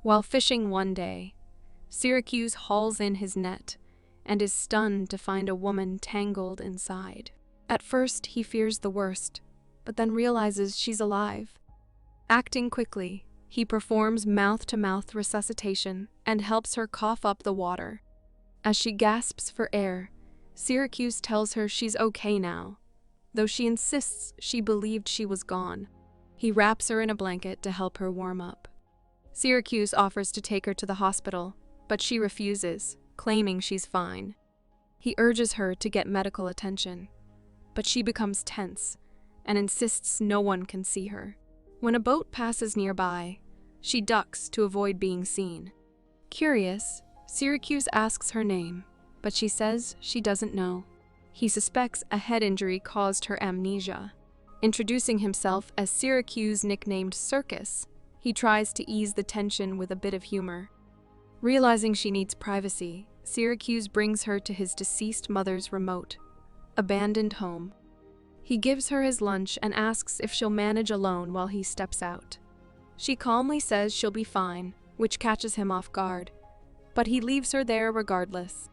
While fishing one day, Syracuse hauls in his net and is stunned to find a woman tangled inside. At first, he fears the worst, but then realizes she's alive. Acting quickly, he performs mouth-to-mouth resuscitation and helps her cough up the water. As she gasps for air, Syracuse tells her she's okay now, though she insists she believed she was gone. He wraps her in a blanket to help her warm up. Syracuse offers to take her to the hospital, but she refuses, claiming she's fine. He urges her to get medical attention, but she becomes tense and insists no one can see her. When a boat passes nearby, she ducks to avoid being seen. Curious, Syracuse asks her name, but she says she doesn't know. He suspects a head injury caused her amnesia. Introducing himself as Syracuse, nicknamed Circus, he tries to ease the tension with a bit of humor. Realizing she needs privacy, Syracuse brings her to his deceased mother's remote, abandoned home. He gives her his lunch and asks if she'll manage alone while he steps out. She calmly says she'll be fine, which catches him off guard, but he leaves her there regardless.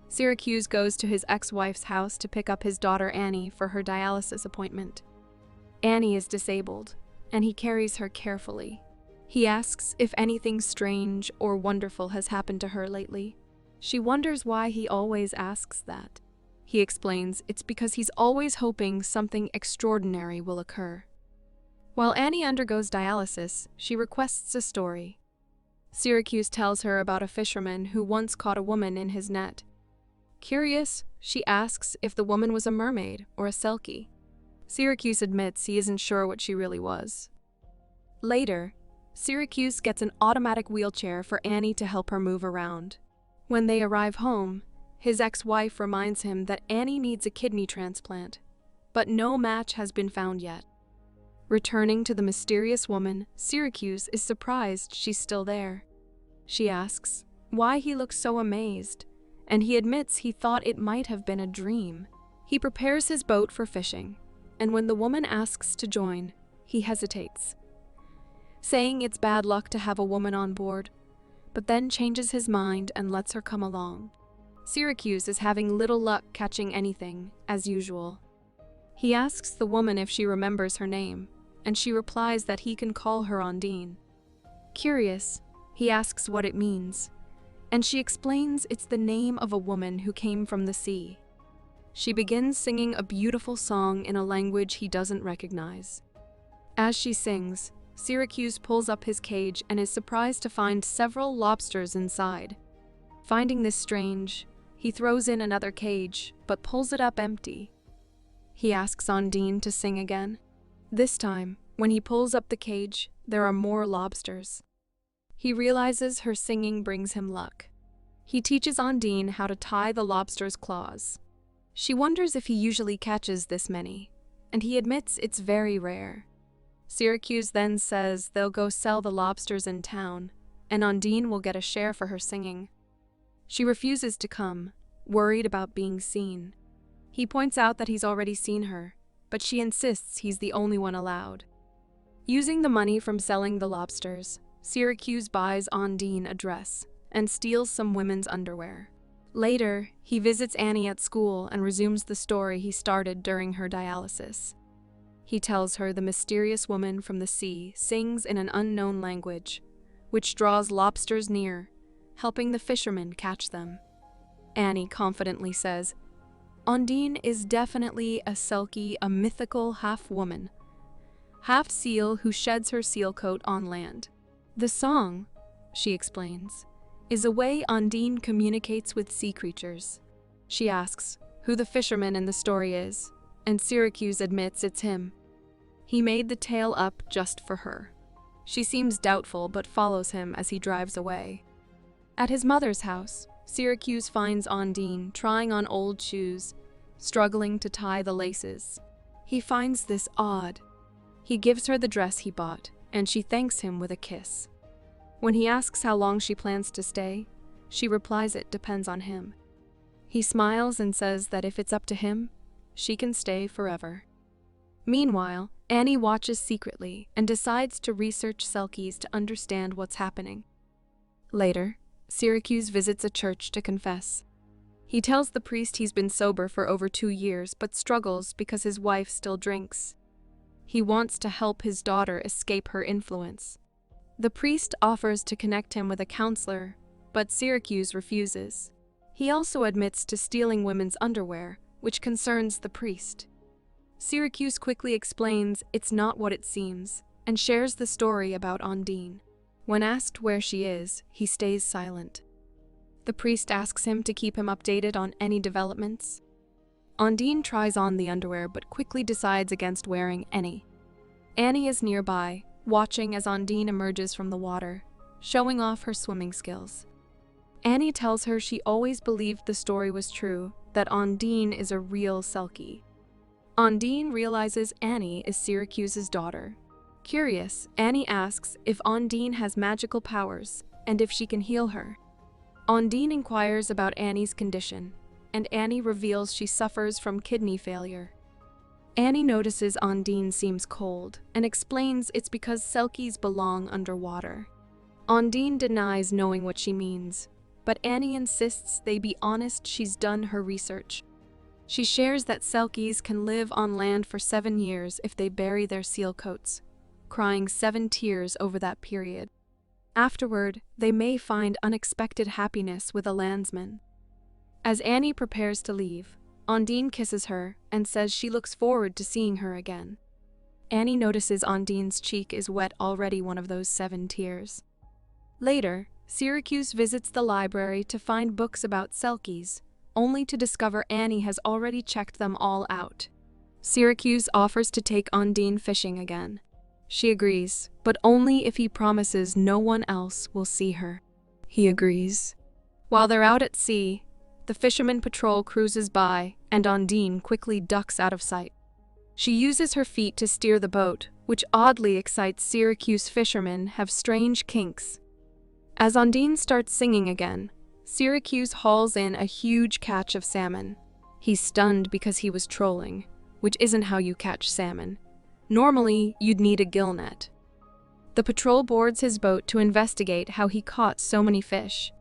Syracuse goes to his ex-wife's house to pick up his daughter Annie for her dialysis appointment. Annie is disabled, and he carries her carefully. He asks if anything strange or wonderful has happened to her lately. She wonders why he always asks that. He explains it's because he's always hoping something extraordinary will occur. While Annie undergoes dialysis, she requests a story. Syracuse tells her about a fisherman who once caught a woman in his net. Curious, she asks if the woman was a mermaid or a selkie. Syracuse admits he isn't sure what she really was. Later, Syracuse gets an automatic wheelchair for Annie to help her move around. When they arrive home, his ex-wife reminds him that Annie needs a kidney transplant, but no match has been found yet. Returning to the mysterious woman, Syracuse is surprised she's still there. She asks why he looks so amazed, and he admits he thought it might have been a dream. He prepares his boat for fishing, and when the woman asks to join, he hesitates, saying it's bad luck to have a woman on board, but then changes his mind and lets her come along. Syracuse is having little luck catching anything, as usual. He asks the woman if she remembers her name, and she replies that he can call her Ondine. Curious, he asks what it means, and she explains it's the name of a woman who came from the sea. She begins singing a beautiful song in a language he doesn't recognize. As she sings, Syracuse pulls up his cage and is surprised to find several lobsters inside. Finding this strange, he throws in another cage, but pulls it up empty. He asks Ondine to sing again. This time, when he pulls up the cage, there are more lobsters. He realizes her singing brings him luck. He teaches Ondine how to tie the lobster's claws. She wonders if he usually catches this many, and he admits it's very rare. Syracuse then says they'll go sell the lobsters in town, and Ondine will get a share for her singing. She refuses to come, worried about being seen. He points out that he's already seen her, but she insists he's the only one allowed. Using the money from selling the lobsters, Syracuse buys Ondine a dress and steals some women's underwear. Later, he visits Annie at school and resumes the story he started during her dialysis. He tells her the mysterious woman from the sea sings in an unknown language, which draws lobsters near, helping the fisherman catch them. Annie confidently says, Ondine is definitely a selkie, a mythical half-woman, half-seal who sheds her seal coat on land. The song, she explains, is a way Ondine communicates with sea creatures. She asks who the fisherman in the story is, and Syracuse admits it's him. He made the tale up just for her. She seems doubtful but follows him as he drives away. At his mother's house, Syracuse finds Ondine trying on old shoes, struggling to tie the laces. He finds this odd. He gives her the dress he bought, and she thanks him with a kiss. When he asks how long she plans to stay, she replies it depends on him. He smiles and says that if it's up to him, she can stay forever. Meanwhile, Annie watches secretly and decides to research selkies to understand what's happening. Later, Syracuse visits a church to confess. He tells the priest he's been sober for over 2 years but struggles because his wife still drinks. He wants to help his daughter escape her influence. The priest offers to connect him with a counselor, but Syracuse refuses. He also admits to stealing women's underwear, which concerns the priest. Syracuse quickly explains it's not what it seems, and shares the story about Ondine. When asked where she is, he stays silent. The priest asks him to keep him updated on any developments. Ondine tries on the underwear but quickly decides against wearing any. Annie is nearby, watching as Ondine emerges from the water, showing off her swimming skills. Annie tells her she always believed the story was true, that Ondine is a real Selkie. Ondine realizes Annie is Syracuse's daughter. Curious, Annie asks if Ondine has magical powers and if she can heal her. Ondine inquires about Annie's condition, and Annie reveals she suffers from kidney failure. Annie notices Ondine seems cold and explains it's because Selkies belong underwater. Ondine denies knowing what she means, but Annie insists they be honest she's done her research. She shares that Selkies can live on land for 7 years if they bury their seal coats, crying 7 tears over that period. Afterward, they may find unexpected happiness with a landsman. As Annie prepares to leave, Ondine kisses her and says she looks forward to seeing her again. Annie notices Ondine's cheek is wet already, one of those 7 tears. Later, Syracuse visits the library to find books about Selkies, only to discover Annie has already checked them all out. Syracuse offers to take Ondine fishing again. She agrees, but only if he promises no one else will see her. He agrees. While they're out at sea, the fisherman patrol cruises by, and Ondine quickly ducks out of sight. She uses her feet to steer the boat, which oddly excites Syracuse fishermen have strange kinks. As Ondine starts singing again, Syracuse hauls in a huge catch of salmon. He's stunned because he was trolling, which isn't how you catch salmon. Normally, you'd need a gill net. The patrol boards his boat to investigate how he caught so many fish.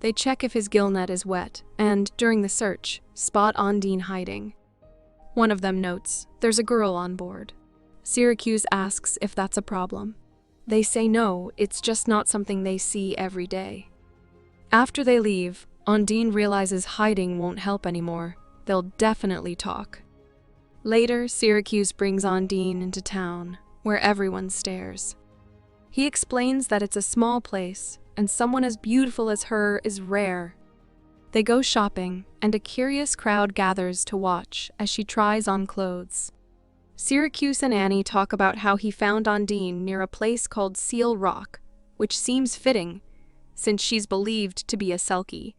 They check if his gill net is wet, and, during the search, spot Ondine hiding. One of them notes, "There's a girl on board." Syracuse asks if that's a problem. They say no, it's just not something they see every day. After they leave, Ondine realizes hiding won't help anymore. They'll definitely talk. Later, Syracuse brings Ondine into town, where everyone stares. He explains that it's a small place, and someone as beautiful as her is rare. They go shopping, and a curious crowd gathers to watch as she tries on clothes. Syracuse and Annie talk about how he found Ondine near a place called Seal Rock, which seems fitting, since she's believed to be a Selkie.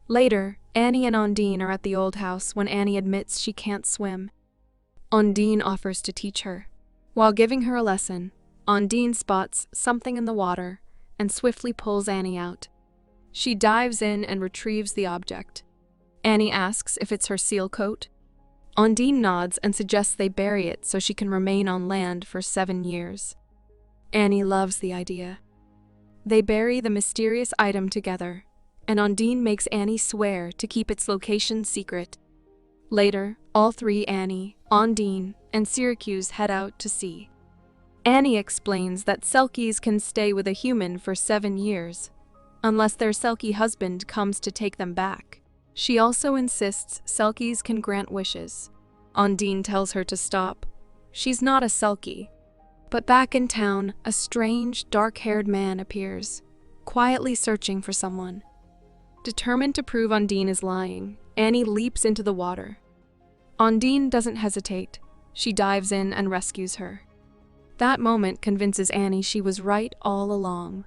Later, Annie and Ondine are at the old house when Annie admits she can't swim. Ondine offers to teach her. While giving her a lesson, Ondine spots something in the water and swiftly pulls Annie out. She dives in and retrieves the object. Annie asks if it's her seal coat. Ondine nods and suggests they bury it so she can remain on land for 7 years. Annie loves the idea. They bury the mysterious item together, and Ondine makes Annie swear to keep its location secret. Later, all 3, Annie, Ondine, and Syracuse, head out to sea. Annie explains that Selkies can stay with a human for 7 years, unless their Selkie husband comes to take them back. She also insists Selkies can grant wishes. Ondine tells her to stop. She's not a Selkie. But back in town, a strange, dark-haired man appears, quietly searching for someone. Determined to prove Ondine is lying, Annie leaps into the water. Ondine doesn't hesitate. She dives in and rescues her. That moment convinces Annie she was right all along.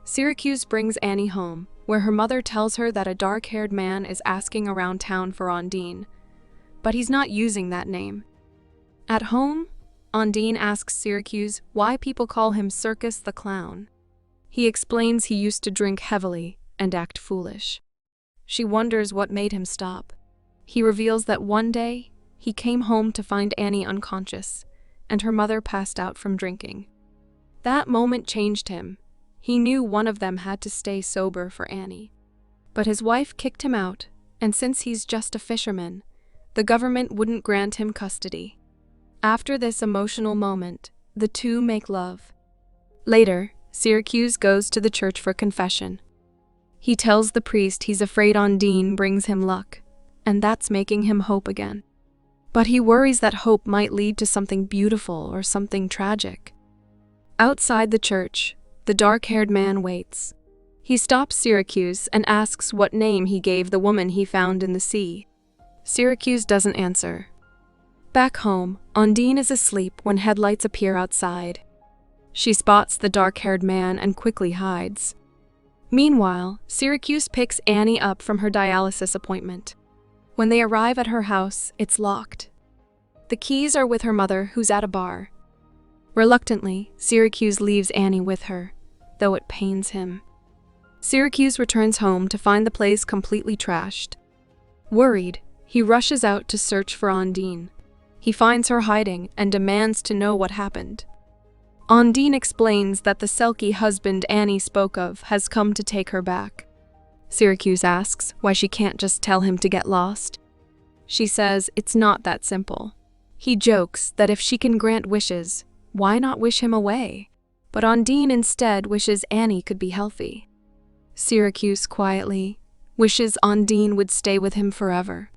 Syracuse brings Annie home, where her mother tells her that a dark-haired man is asking around town for Ondine, but he's not using that name. At home, Ondine asks Syracuse why people call him Circus the Clown. He explains he used to drink heavily and act foolish. She wonders what made him stop. He reveals that one day, he came home to find Annie unconscious, and her mother passed out from drinking. That moment changed him. He knew one of them had to stay sober for Annie. But his wife kicked him out, and since he's just a fisherman, the government wouldn't grant him custody. After this emotional moment, the two make love. Later, Syracuse goes to the church for confession. He tells the priest he's afraid Undine brings him luck, and that's making him hope again. But he worries that hope might lead to something beautiful or something tragic. Outside the church, the dark-haired man waits. He stops Syracuse and asks what name he gave the woman he found in the sea. Syracuse doesn't answer. Back home, Undine is asleep when headlights appear outside. She spots the dark-haired man and quickly hides. Meanwhile, Syracuse picks Annie up from her dialysis appointment. When they arrive at her house, it's locked. The keys are with her mother, who's at a bar. Reluctantly, Syracuse leaves Annie with her, though it pains him. Syracuse returns home to find the place completely trashed. Worried, he rushes out to search for Undine. He finds her hiding and demands to know what happened. Undine explains that the Selkie husband Annie spoke of has come to take her back. Syracuse asks why she can't just tell him to get lost. She says it's not that simple. He jokes that if she can grant wishes, why not wish him away? But Undine instead wishes Annie could be healthy. Syracuse quietly wishes Undine would stay with him forever.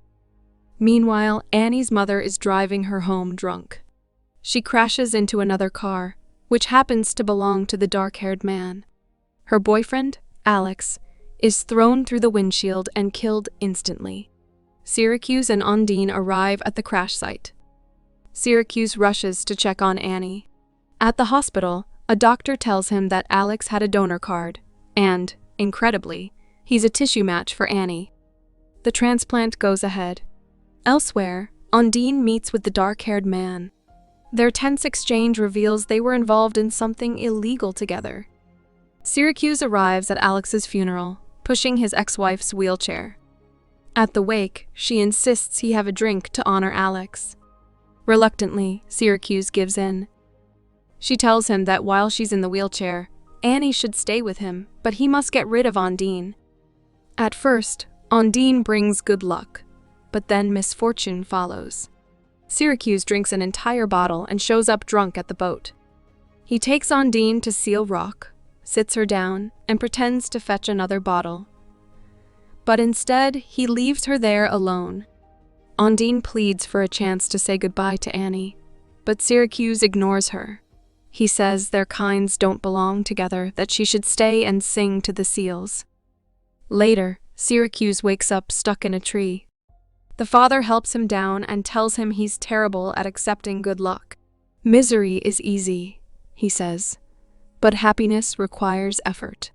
Meanwhile, Annie's mother is driving her home drunk. She crashes into another car, which happens to belong to the dark-haired man. Her boyfriend, Alex, is thrown through the windshield and killed instantly. Syracuse and Undine arrive at the crash site. Syracuse rushes to check on Annie. At the hospital, a doctor tells him that Alex had a donor card, and, incredibly, he's a tissue match for Annie. The transplant goes ahead. Elsewhere, Undine meets with the dark-haired man. Their tense exchange reveals they were involved in something illegal together. Syracuse arrives at Alex's funeral, pushing his ex-wife's wheelchair. At the wake, she insists he have a drink to honor Alex. Reluctantly, Syracuse gives in. She tells him that while she's in the wheelchair, Annie should stay with him, but he must get rid of Undine. At first, Undine brings good luck, but then misfortune follows. Syracuse drinks an entire bottle and shows up drunk at the boat. He takes Undine to Seal Rock, sits her down, and pretends to fetch another bottle. But instead, he leaves her there alone. Undine pleads for a chance to say goodbye to Annie, but Syracuse ignores her. He says their kinds don't belong together, that she should stay and sing to the seals. Later, Syracuse wakes up stuck in a tree. The father helps him down and tells him he's terrible at accepting good luck. Misery is easy, he says, but happiness requires effort.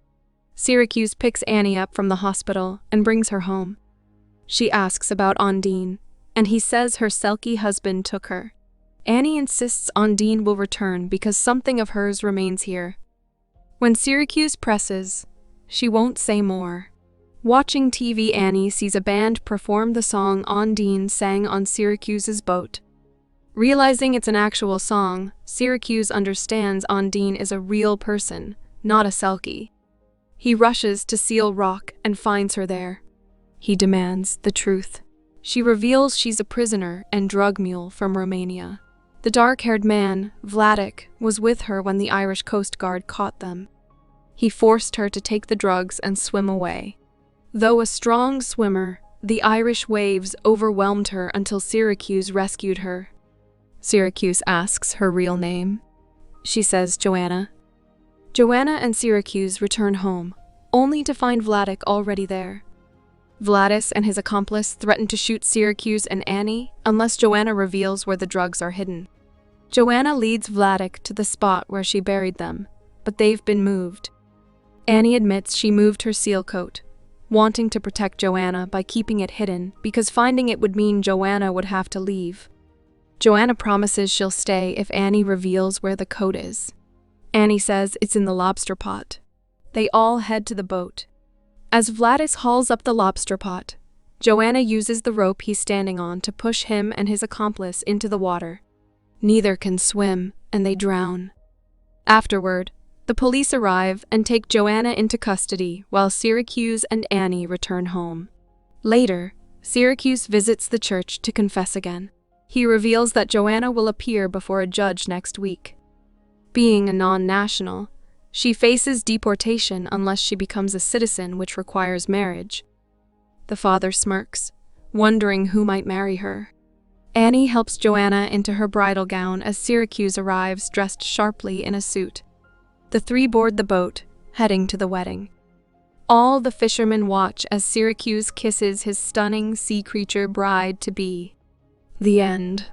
Syracuse picks Annie up from the hospital and brings her home. She asks about Undine, and he says her Selkie husband took her. Annie insists Undine will return because something of hers remains here. When Syracuse presses, she won't say more. Watching TV, Annie sees a band perform the song Undine sang on Syracuse's boat. Realizing it's an actual song, Syracuse understands Undine is a real person, not a Selkie. He rushes to Seal Rock and finds her there. He demands the truth. She reveals she's a prisoner and drug mule from Romania. The dark-haired man, Vladik, was with her when the Irish Coast Guard caught them. He forced her to take the drugs and swim away. Though a strong swimmer, the Irish waves overwhelmed her until Syracuse rescued her. Syracuse asks her real name. She says Joanna. Joanna and Syracuse return home, only to find Vladik already there. Vladis and his accomplice threaten to shoot Syracuse and Annie unless Joanna reveals where the drugs are hidden. Joanna leads Vladik to the spot where she buried them, but they've been moved. Annie admits she moved her seal coat, wanting to protect Joanna by keeping it hidden because finding it would mean Joanna would have to leave. Joanna promises she'll stay if Annie reveals where the coat is. Annie says it's in the lobster pot. They all head to the boat. As Vladis hauls up the lobster pot, Joanna uses the rope he's standing on to push him and his accomplice into the water. Neither can swim, and they drown. Afterward, The police arrive and take Joanna into custody while Syracuse and Annie return home. Later, Syracuse visits the church to confess again. He reveals that Joanna will appear before a judge next week. Being a non-national, she faces deportation unless she becomes a citizen, which requires marriage. The father smirks, wondering who might marry her. Annie helps Joanna into her bridal gown as Syracuse arrives dressed sharply in a suit. The three board the boat, heading to the wedding. All the fishermen watch as Syracuse kisses his stunning sea creature bride-to-be. The end.